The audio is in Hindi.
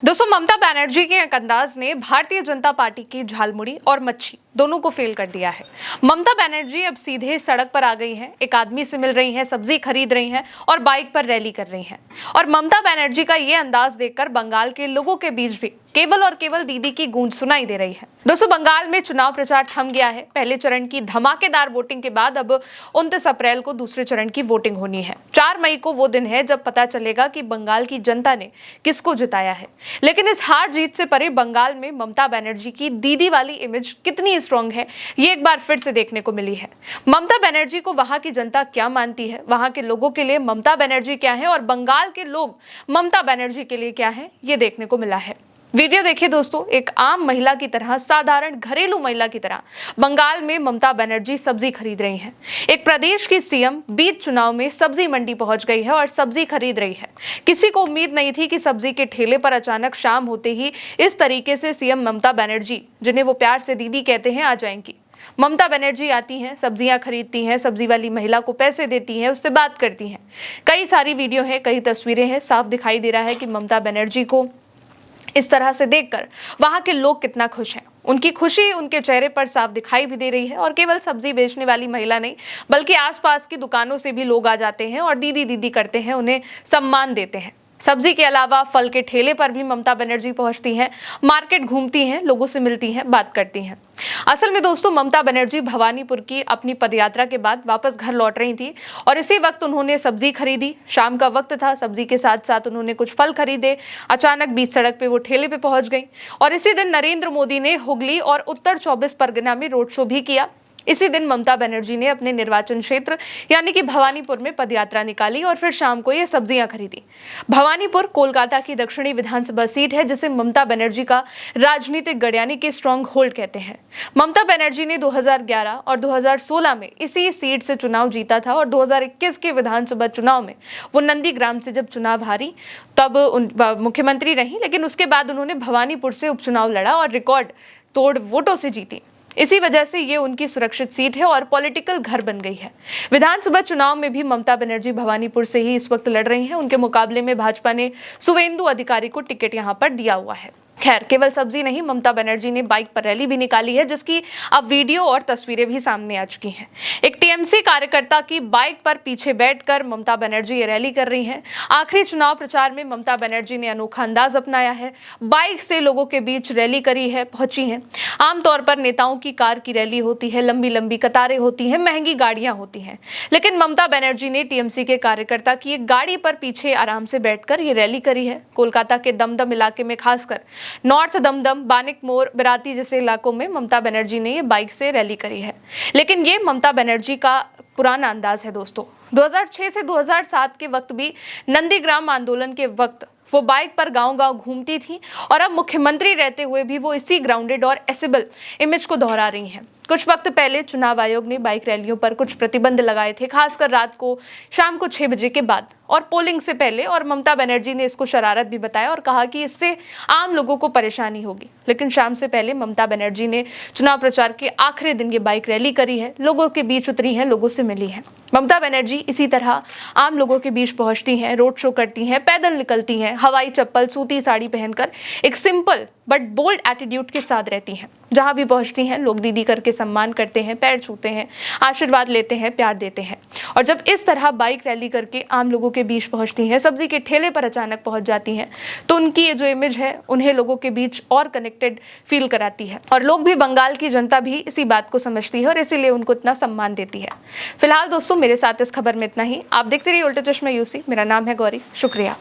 दोस्तों, ममता बनर्जी के एक अंदाज ने भारतीय जनता पार्टी की झालमुड़ी और मच्छी दोनों को फेल कर दिया है। ममता बनर्जी अब सीधे सड़क पर आ गई हैं, एक आदमी से मिल रही हैं, सब्जी खरीद रही हैं और बाइक पर रैली कर रही हैं। और ममता बनर्जी का ये अंदाज देखकर बंगाल के लोगों के बीच भी केवल और केवल दीदी की गूंज सुनाई दे रही है। दोस्तों, बंगाल में चुनाव प्रचार थम गया है। पहले चरण की धमाकेदार वोटिंग के बाद अब 29 अप्रैल को दूसरे चरण की वोटिंग होनी है। 4 मई को वो दिन है जब पता चलेगा कि बंगाल की जनता ने किसको जिताया है। लेकिन इस हार जीत से परे बंगाल में ममता बनर्जी की दीदी वाली इमेज कितनी स्ट्रांग है, ये एक बार फिर से देखने को मिली है। ममता बनर्जी को वहां की जनता क्या मानती है, वहां के लोगों के लिए ममता बनर्जी क्या है और बंगाल के लोग ममता बनर्जी के लिए क्या है, ये देखने को मिला है। वीडियो देखिए दोस्तों। एक आम महिला की तरह, साधारण घरेलू महिला की तरह बंगाल में ममता बनर्जी सब्जी खरीद रही हैं। एक प्रदेश की सीएम बीच चुनाव में सब्जी मंडी पहुंच गई है और सब्जी खरीद रही है। किसी को उम्मीद नहीं थी कि सब्जी के ठेले पर अचानक शाम होते ही इस तरीके से सीएम ममता बनर्जी, जिन्हें वो प्यार से दीदी कहते हैं, आ जाएंगी। ममता बनर्जी आती हैं, सब्जियां खरीदती हैं, सब्जी वाली महिला को पैसे देती हैं, उससे बात करती हैं। कई सारी वीडियो हैं, कई तस्वीरें हैं। साफ दिखाई दे रहा है कि ममता बनर्जी को इस तरह से देखकर वहां के लोग कितना खुश हैं। उनकी खुशी उनके चेहरे पर साफ दिखाई भी दे रही है। और केवल सब्जी बेचने वाली महिला नहीं, बल्कि आसपास की दुकानों से भी लोग आ जाते हैं और दीदी दीदी करते हैं, उन्हें सम्मान देते हैं। सब्जी के अलावा फल के ठेले पर भी ममता बनर्जी पहुंचती हैं, मार्केट घूमती हैं, लोगों से मिलती हैं, बात करती हैं। असल में दोस्तों, ममता बनर्जी भवानीपुर की अपनी पदयात्रा के बाद वापस घर लौट रही थी और इसी वक्त उन्होंने सब्जी खरीदी। शाम का वक्त था, सब्जी के साथ साथ उन्होंने कुछ फल खरीदे। अचानक बीच सड़क पे वो ठेले पे पहुंच गई। और इसी दिन नरेंद्र मोदी ने हुगली और उत्तर 24 परगना में रोड शो भी किया। इसी दिन ममता बनर्जी ने अपने निर्वाचन क्षेत्र यानी कि भवानीपुर में पदयात्रा निकाली और फिर शाम को ये सब्जियां खरीदी। भवानीपुर कोलकाता की दक्षिणी विधानसभा सीट है, जिसे ममता बनर्जी का राजनीतिक गड़यानी के स्ट्रॉन्ग होल्ड कहते हैं। ममता बनर्जी ने 2011 और 2016 में इसी सीट से चुनाव जीता था और 2021 के विधानसभा चुनाव में वो नंदीग्राम से जब चुनाव हारी तब मुख्यमंत्री रही। लेकिन उसके बाद उन्होंने भवानीपुर से उपचुनाव लड़ा और रिकॉर्ड तोड़ वोटों से जीती। इसी वजह से ये उनकी सुरक्षित सीट है और पॉलिटिकल घर बन गई है। विधानसभा चुनाव में भी ममता बनर्जी भवानीपुर से ही इस वक्त लड़ रही हैं। उनके मुकाबले में भाजपा ने शुवेंदु अधिकारी को टिकट यहां पर दिया हुआ है। खैर, केवल सब्जी नहीं, ममता बनर्जी ने बाइक पर रैली भी निकाली है, जिसकी अब वीडियो और तस्वीरें भी सामने आ चुकी हैं। एक टीएमसी कार्यकर्ता की बाइक पर पीछे बैठकर ममता बनर्जी ये रैली कर रही हैं। आखिरी चुनाव प्रचार में ममता बनर्जी ने अनोखा अंदाज अपनाया है। बाइक से लोगों के बीच रैली करी है, पहुंची है। आमतौर पर नेताओं की कार की रैली होती है, लंबी लंबी कतारें होती हैं, महंगी गाड़ियां होती हैं। लेकिन ममता बनर्जी ने टीएमसी के कार्यकर्ता की एक गाड़ी पर पीछे आराम से बैठकर ये रैली करी है। कोलकाता के दमदम इलाके में, खासकर नॉर्थ दमदम, बानिक मोर, बिराती जैसे इलाकों में ममता बनर्जी ने ये बाइक से रैली करी है। लेकिन ये ममता बनर्जी का पुराना अंदाज है दोस्तों। 2006 से 2007 के वक्त भी नंदीग्राम आंदोलन के वक्त वो बाइक पर गांव-गांव घूमती थी और अब मुख्यमंत्री रहते हुए भी वो इसी ग्राउंडेड और एसेबल इमेज को दोहरा रही हैं। कुछ वक्त पहले चुनाव आयोग ने बाइक रैलियों पर कुछ प्रतिबंध लगाए थे, खासकर रात को शाम को 6 बजे के बाद और पोलिंग से पहले। और ममता बनर्जी ने इसको शरारत भी बताया और कहा कि इससे आम लोगों को परेशानी होगी। लेकिन शाम से पहले ममता बनर्जी ने चुनाव प्रचार के आखिरी दिन ये बाइक रैली करी है, लोगों के बीच उतरी हैं, लोगों से मिली है। ममता बनर्जी इसी तरह आम लोगों के बीच पहुंचती हैं, रोड शो करती हैं, पैदल निकलती हैं, हवाई चप्पल, सूती साड़ी पहनकर एक सिंपल बट बोल्ड एटीट्यूड के साथ रहती हैं। जहां भी पहुंचती हैं, लोग दीदी करके सम्मान करते हैं, पैर छूते हैं, आशीर्वाद लेते हैं, प्यार देते हैं। और जब इस तरह बाइक रैली करके आम लोगों के बीच पहुंचती हैं, सब्जी के ठेले पर अचानक पहुंच जाती हैं, तो उनकी ये जो इमेज है उन्हें लोगों के बीच और कनेक्टेड फील कराती है। और लोग भी, बंगाल की जनता भी इसी बात को समझती है और इसीलिए उनको इतना सम्मान देती है। फिलहाल दोस्तों, मेरे साथ इस खबर में इतना ही। आप देखते रहिए उल्टा चश्मा यूसी। मेरा नाम है गौरी। शुक्रिया।